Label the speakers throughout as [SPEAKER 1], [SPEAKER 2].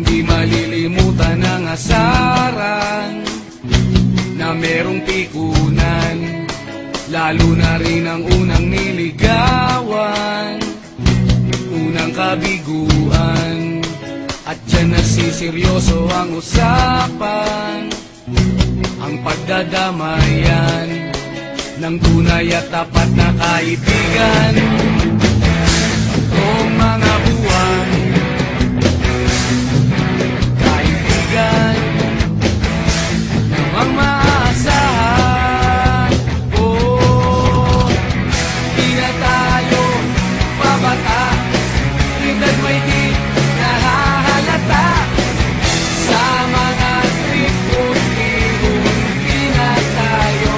[SPEAKER 1] Hindi malilimutan ang asaran na merong pikunan, lalo na rin ang unang niligawan, unang kabiguan. At dyan nasiseryoso ang usapan, ang pagdadamayan ng tunay at tapat na kaibigan. Noong mga buwan, kaibigan namang maaasahan. Oh, di na tayo pabata, edad may di nahahalata. Sa mga trip unti-unti na tayo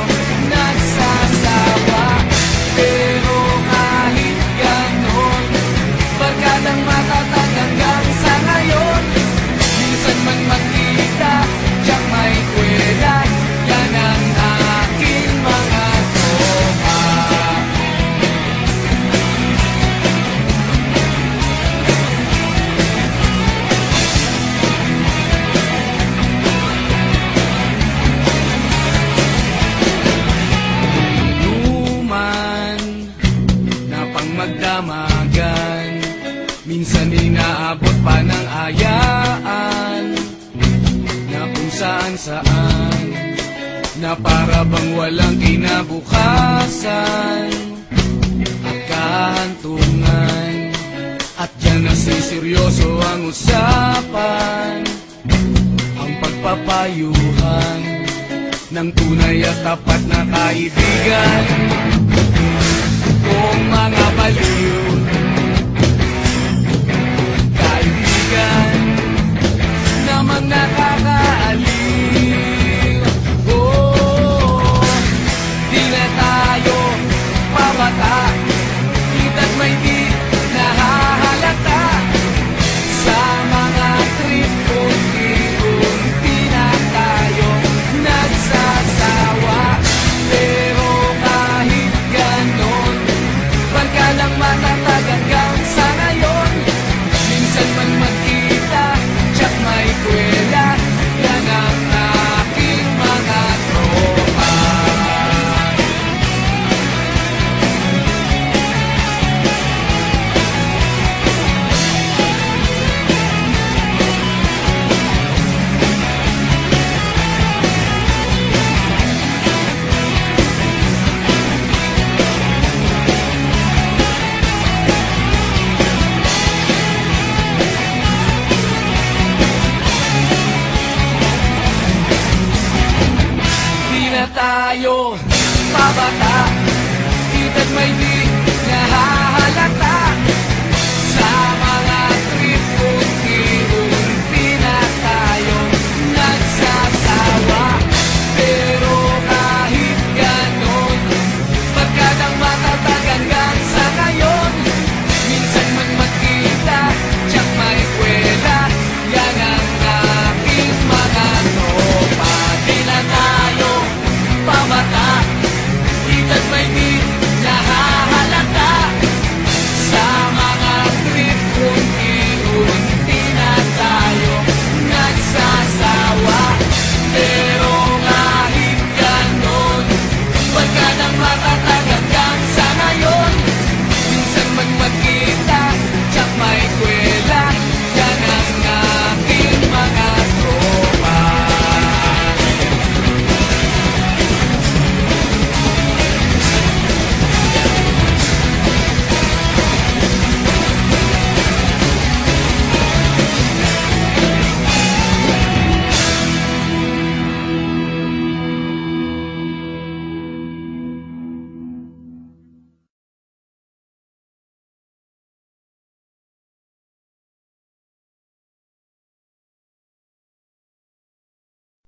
[SPEAKER 1] nagsasawa. Pero kahit ganon, barkadang matatag hanggang sa ngayon. Minsan man magkita, tiyak may kwela, yan ang aking mga tropa. Inuman na pang magdamagan, minsan inaabot pa ng ayaan, na kung saan-saan, na para bang walang kinabukasan at kahantungan. At dyan nasiseryoso ang usapan, ang pagpapayuhan ng tunay at tapat na kaibigan. Kung mga baliw, kaibigan namang nakakaaliw. Oh, di na tayo pabata, edad may di nahahalata. Sa mga trip unti-unti na tayo nagsasawa. Pero kahit ganon, barka lang matatag hanggang sa ngayon. Minsan man magkita, tiyak may kwela, yan ang aking mga tropa. Di na tayo pabata, edad may di nahahalata. Sa mga trip unti-unti na tayo nagsasawa. Pero kahit ganon, barkadang matatag hanggang sa ngayon. Minsan man magkita, tiyak may kwela, yan ang aking mga tropa. Di na tayo pabata, edad may di nahahalata. Sa mga trip unti-unti na tayo nagsasawa. Pero kahit ganon, barkadang matatag hanggang sa ngayon. Minsan man magkita, tiyak may kwela, yan ang aking mga tropa.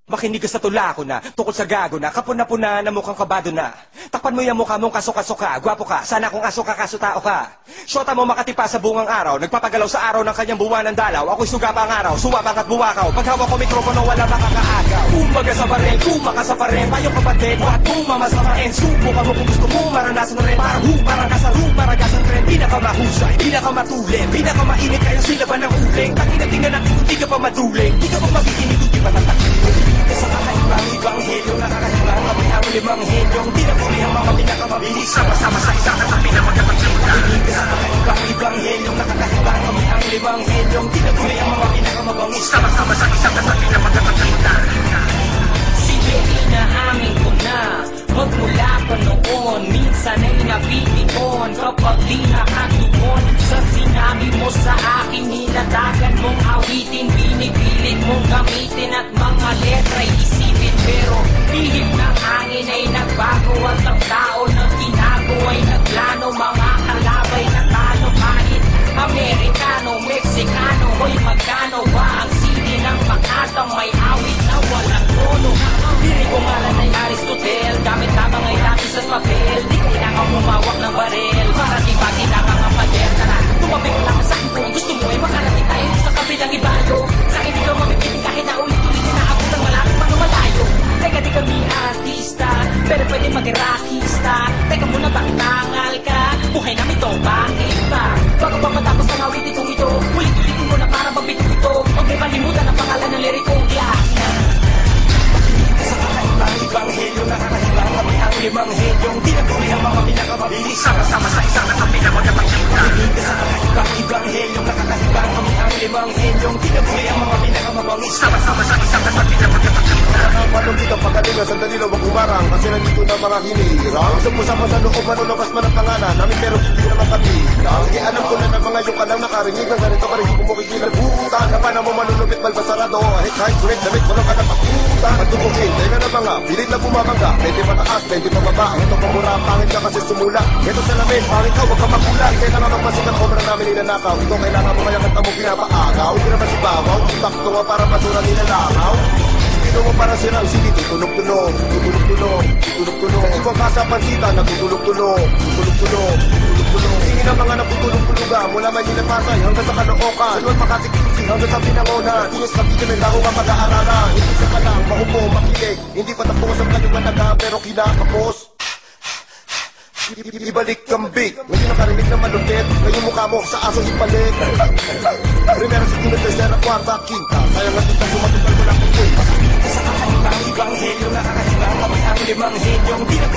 [SPEAKER 2] Makinig ka sa tula ko na, tukol sa gago na, kapuna-puna na mukhang kabado na. Takpan mo yung mukha mong kasuka-suka, gwapo ka, sana kung asuka kaso tao ka. Shota mo makatipa sa bungang araw, nagpapagalaw sa araw ng kanyang buwan ng dalaw. Ako'y suga pa ang araw, suwabang at buwakaw, paghawak ko mikropono wala makakaagaw. Umaga sa bareng, kumaka sa pare, payong kapatid, wag pumamasamain. Subukan mo kung gusto mo, maranasan na rin, parang kasaro, maragasan rin. Di na ka mahusay, di na ka matulin, di na ka mainit, kaya sila ba ng uling. Takin na tingnan natin kung di ka pa pa maduling? Di ka ba makikinig kung di ba natakinig? Hindi sa kakaibang ibanghelyo na kakaiba kami ang limang helyong tinaguri ang mga pinakamabilis. Sama-sama sa isang katabi na magkapagsimula. Hindi sa kakaibang ibanghelyo na kakaiba kami ang limang helyong tinaguri ang mga pinakamabangis. Sama-sama sa isang katabi na magkapagsimula.
[SPEAKER 1] Sige, inaamin ko na magmula pa noon, minsan ay nabibigon kapag di nakatuon sa sinabi mo sa akin. Nilatagan mong awitin, binipilit mong gamitin at mga letra'y isipin. Pero ihip ng hangin ay nagbago at ang tao na tinago ay nagplano. Mga kalabay na talo kahit Amerikano, Meksikano, hoy magkano ba ang sini ng makatang may awit na walang tono? Dili ko ngalan ay Aristotel, gamit lamang ay lapis at papel. Di kailangan humawak ng barel para di ba ginamang ang pader. Tara, tumabi ko lang sa akin kung gusto mo ay makarating tayo sa kabilang ibayo. Sa akin di ka mapipiling kahit na ulit-ulit na ako ng malapit mga malayo. Teka di kami artista, pero pwede mag-rockista. Teka muna bakit nangal ka? Buhay namin to, bakit ba? Bago pa matapos ang awit itong ito, ulit-ulitin mo na para magbito ito. Huwag may malimutan ang pangalan ng liriko.
[SPEAKER 2] Sa kakaibang ibanghelyo na kakaiba kami ang limang helyong tinaguri ang mga pinakamabilis. Sama-sama sa isang katabi na magkapagsimula. Hindi sa kakaibang ibanghelyo na kakaiba kami ang limang helyong tinaguri ang mga pinakamabangis. Sama-sama sa isang katabi na magkapagsimula.
[SPEAKER 3] Nakapalong kita pagalingan, sandali lang wag umarang kasi nandito na mga hinihirang. Sumpusapan sa loob, manulabas man ang pangalan namin pero hindi naman kabilang. Sige, alam ko na ng mga yung ka lang nakarinig ng ganito pa rin kung mukikilang buutan. Na pa na mo manulupit balbasarado, kahit kulit damit ko lang ka na pakutan. Pagtubukin, tayo na mga pilit na bumabangga. 20 pataas, 20 pababa. Ito pamura, pangit ka kasi sumula. Ito sa lamin, pangit ka, wag ka magulang. Kailangan magpasik ang obra namin ninanakaw. Ito kailangan mo kaya kanta mo pinapaagaw. Hindi naman si Bawaw, impacto nga para basura nilalakaw. Pino mo para silang sige, tutulog-tulog, tutulog-tulog, tutulog-tulog. Ibang kasapansitan, nagtutulog-tulog, tutulog-tulog, tutulog-tulog. Sige na mga nagtutulog-tuluga, mula Manila Pasay hanggang sa Caloocan. Salwan Makati QC hanggang sa Binangonan. Tingis Cavite, Mindao ang mag-aaralan. Hindi ka lang, maupo, makilig. Hindi pa tapos ang kaliwanagan, pero kinakapos. Ibalik kambig. Ngayon nakarinig na malupit. Ngayon mukha mo sa aso ibalik. Primera, segunda, tercera, kwarta, quinta. Sayang nga kita sumatupal mo lang kung
[SPEAKER 2] Sa kakaibang ibanghelyo na kakaiba kami ang limang helyong tinaguri